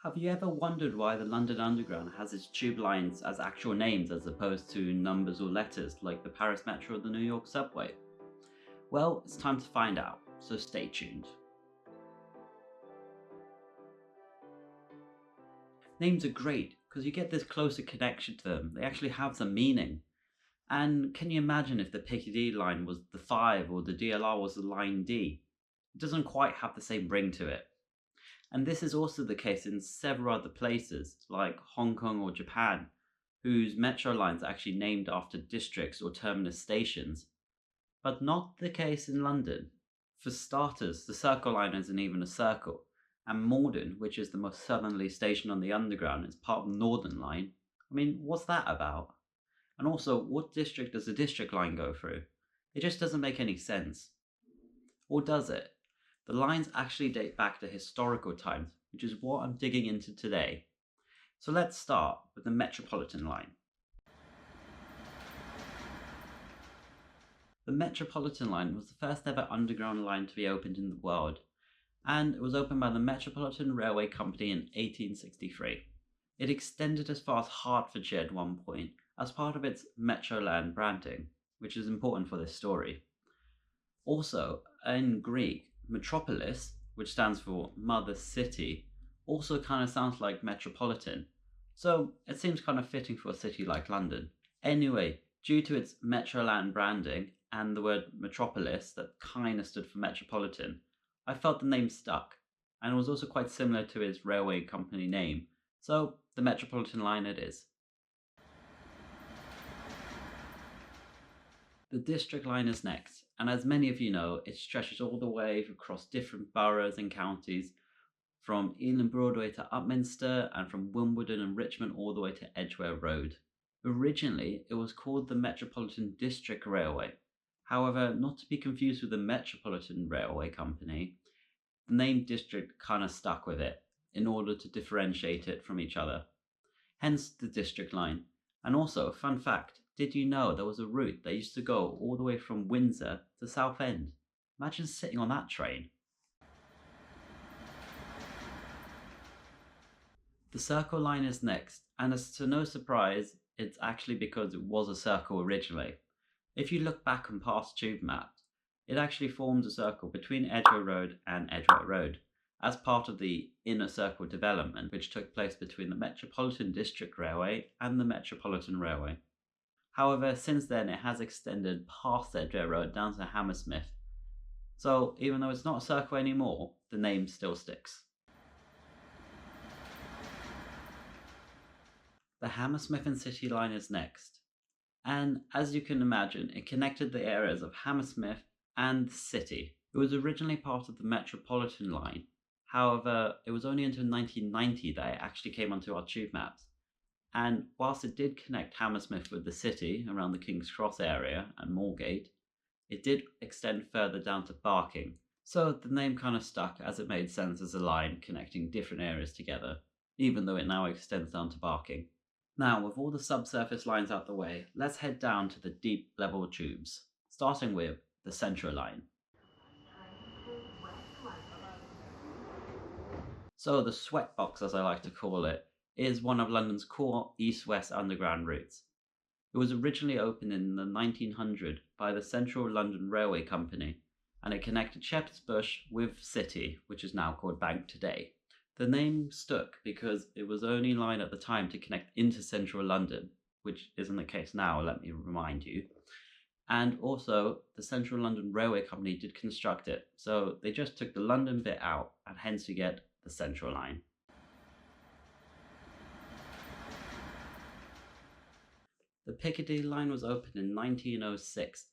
Have you ever wondered why the London Underground has its tube lines as actual names as opposed to numbers or letters like the Paris Metro or the New York Subway? Well, it's time to find out, so stay tuned. Names are great because you get this closer connection to them, they actually have some meaning. And can you imagine if the Piccadilly line was the 5 or the DLR was the line D? It doesn't quite have the same ring to it. And this is also the case in several other places, like Hong Kong or Japan, whose metro lines are actually named after districts or terminus stations, but not the case in London. For starters, the Circle Line isn't even a circle, and Morden, which is the most southerly station on the Underground, is part of the Northern Line. I mean, what's that about? And also, what district does the District Line go through? It just doesn't make any sense. Or does it? The lines actually date back to historical times, which is what I'm digging into today. So let's start with the Metropolitan Line. The Metropolitan Line was the first ever underground line to be opened in the world, and it was opened by the Metropolitan Railway Company in 1863. It extended as far as Hertfordshire at one point as part of its Metroland branding, which is important for this story. Also, in Greek, Metropolis, which stands for Mother City, also kind of sounds like metropolitan, so it seems kind of fitting for a city like London. Anyway, due to its Metroland branding and the word metropolis that kind of stood for metropolitan, I felt the name stuck, and it was also quite similar to its railway company name, so the Metropolitan Line it is. The District Line is next, and as many of you know, it stretches all the way across different boroughs and counties, from Ealing Broadway to Upminster, and from Wimbledon and Richmond all the way to Edgware Road. Originally, it was called the Metropolitan District Railway. However, not to be confused with the Metropolitan Railway Company, the name district kind of stuck with it in order to differentiate it from each other. Hence the District Line. And also, fun fact, did you know there was a route that used to go all the way from Windsor to Southend? Imagine sitting on that train. The Circle Line is next, and as to no surprise, it's actually because it was a circle originally. If you look back on past tube maps, it actually forms a circle between Edgware Road and Edgware Road, as part of the Inner Circle development which took place between the Metropolitan District Railway and the Metropolitan Railway. However, since then it has extended past Edgware Road down to Hammersmith, so even though it's not a circle anymore, the name still sticks. The Hammersmith and City Line is next, and as you can imagine, it connected the areas of Hammersmith and the city. It was originally part of the Metropolitan Line, however, it was only until 1990 that it actually came onto our tube maps. And whilst it did connect Hammersmith with the city around the King's Cross area and Moorgate, it did extend further down to Barking, so the name kind of stuck as it made sense as a line connecting different areas together, even though it now extends down to Barking. Now, with all the subsurface lines out the way, let's head down to the deep level tubes, starting with the Central Line. So the Sweatbox, as I like to call it, is one of London's core east-west underground routes. It was originally opened in the 1900 by the Central London Railway Company, and it connected Shepherd's Bush with City, which is now called Bank today. The name stuck because it was the only line at the time to connect into central London, which isn't the case now, let me remind you. And also, the Central London Railway Company did construct it, so they just took the London bit out, and hence you get the Central Line. The Piccadilly Line was opened in 1906,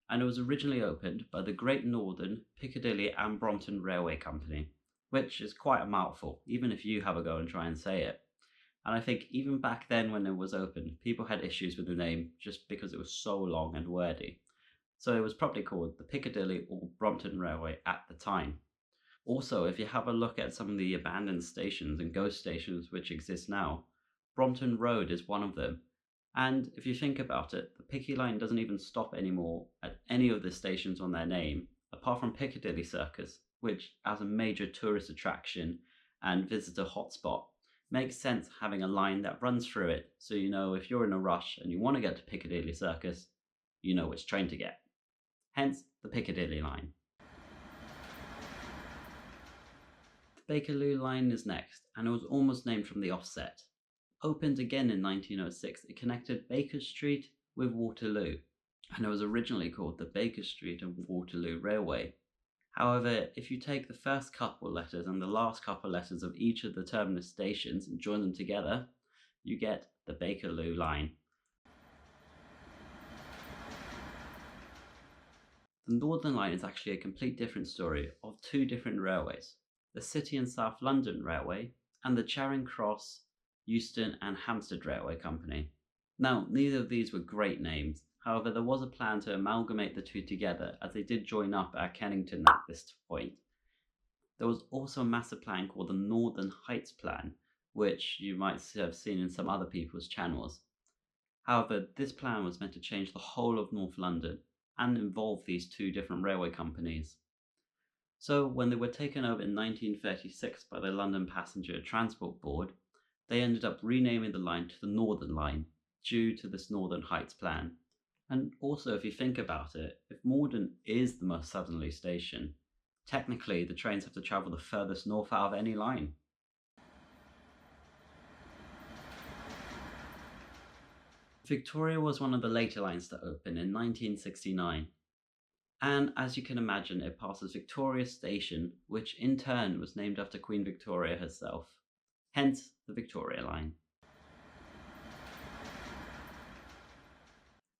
and it was originally opened by the Great Northern, Piccadilly and Brompton Railway Company, which is quite a mouthful, even if you have a go and try and say it. And I think even back then when it was opened, people had issues with the name just because it was so long and wordy. So it was probably called the Piccadilly or Brompton Railway at the time. Also, if you have a look at some of the abandoned stations and ghost stations which exist now, Brompton Road is one of them. And if you think about it, the Piccadilly Line doesn't even stop anymore at any of the stations on their name, apart from Piccadilly Circus, which as a major tourist attraction and visitor hotspot Makes sense having a line that runs through it, so you know if you're in a rush and you want to get to Piccadilly Circus, you know which train to get. Hence the Piccadilly Line. The Bakerloo Line is next, and it was almost named from the offset. Opened again in 1906, it connected Baker Street with Waterloo, and it was originally called the Baker Street and Waterloo Railway. However, if you take the first couple letters and the last couple letters of each of the terminus stations and join them together, you get the Bakerloo Line. The Northern Line is actually a complete different story of two different railways, the City and South London Railway and the Charing Cross, Euston and Hampstead Railway Company. Now, neither of these were great names. However, there was a plan to amalgamate the two together as they did join up at Kennington at this point. There was also a massive plan called the Northern Heights Plan, which you might have seen in some other people's channels. However, this plan was meant to change the whole of North London and involve these two different railway companies. So when they were taken over in 1936 by the London Passenger Transport Board, they ended up renaming the line to the Northern Line due to this Northern Heights Plan. And also, if you think about it, if Morden is the most southerly station, technically the trains have to travel the furthest north out of any line. Victoria was one of the later lines to open in 1969. And as you can imagine, it passes Victoria Station, which in turn was named after Queen Victoria herself. Hence the Victoria Line.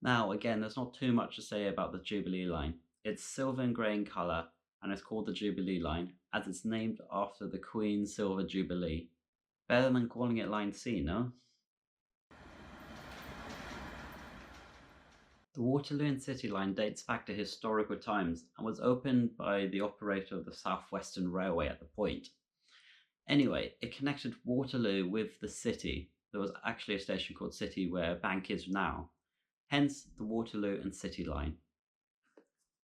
Now, again, there's not too much to say about the Jubilee Line. It's silver and grey in colour, and it's called the Jubilee Line, as it's named after the Queen's Silver Jubilee. Better than calling it Line C, no? The Waterloo and City Line dates back to historical times and was opened by the operator of the South Western Railway at the point. Anyway, it connected Waterloo with the city. There was actually a station called City where Bank is now. Hence the Waterloo and City Line.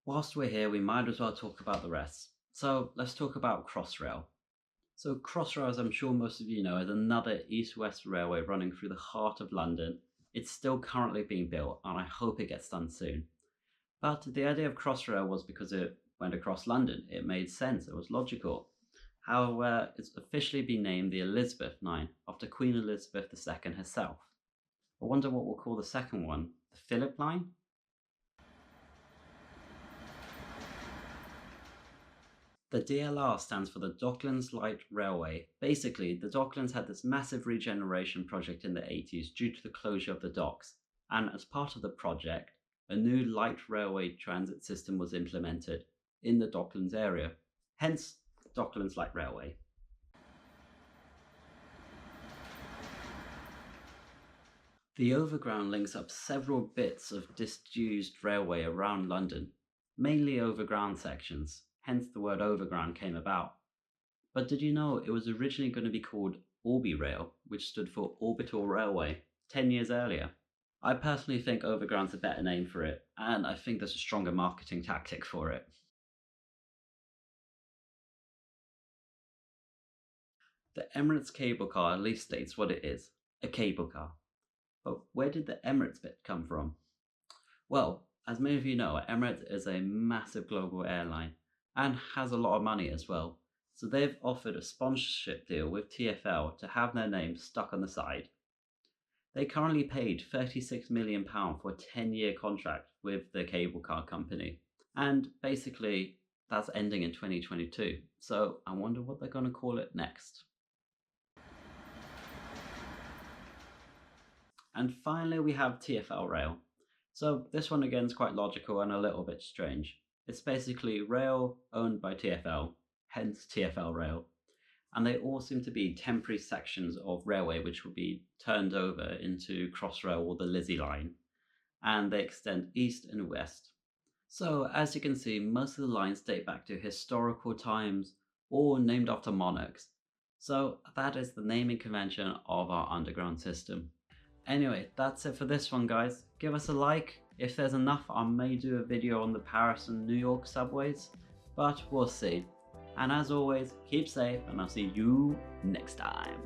Whilst we're here, we might as well talk about the rest. So let's talk about Crossrail. So Crossrail, as I'm sure most of you know, is another east-west railway running through the heart of London. It's still currently being built, and I hope it gets done soon. But the idea of Crossrail was because it went across London. It made sense, it was logical. However, it's officially been named the Elizabeth Line after Queen Elizabeth II herself. I wonder what we'll call the second one, the Philip Line? The DLR stands for the Docklands Light Railway. Basically, the Docklands had this massive regeneration project in the 80s due to the closure of the docks, and as part of the project, a new light railway transit system was implemented in the Docklands area, hence Docklands Light Railway. The Overground links up several bits of disused railway around London, mainly overground sections. Hence the word Overground came about. But did you know it was originally going to be called Orbi Rail, which stood for Orbital Railway, 10 years earlier? I personally think Overground's a better name for it, and I think there's a stronger marketing tactic for it. The Emirates Cable Car at least states what it is, a cable car. But where did the Emirates bit come from? Well, as many of you know, Emirates is a massive global airline and has a lot of money as well. So they've offered a sponsorship deal with TfL to have their name stuck on the side. They currently paid £36 million for a 10-year contract with the cable car company. And basically, that's ending in 2022. So I wonder what they're going to call it next. And finally, we have TfL Rail. So this one again is quite logical and a little bit strange. It's basically rail owned by TfL, hence TfL Rail, and they all seem to be temporary sections of railway which will be turned over into Crossrail or the Lizzie Line, and they extend east and west. So as you can see, most of the lines date back to historical times or named after monarchs. So that is the naming convention of our underground system. Anyway, that's it for this one, guys. Give us a like. If there's enough, I may do a video on the Paris and New York subways, but we'll see. And as always, keep safe, and I'll see you next time.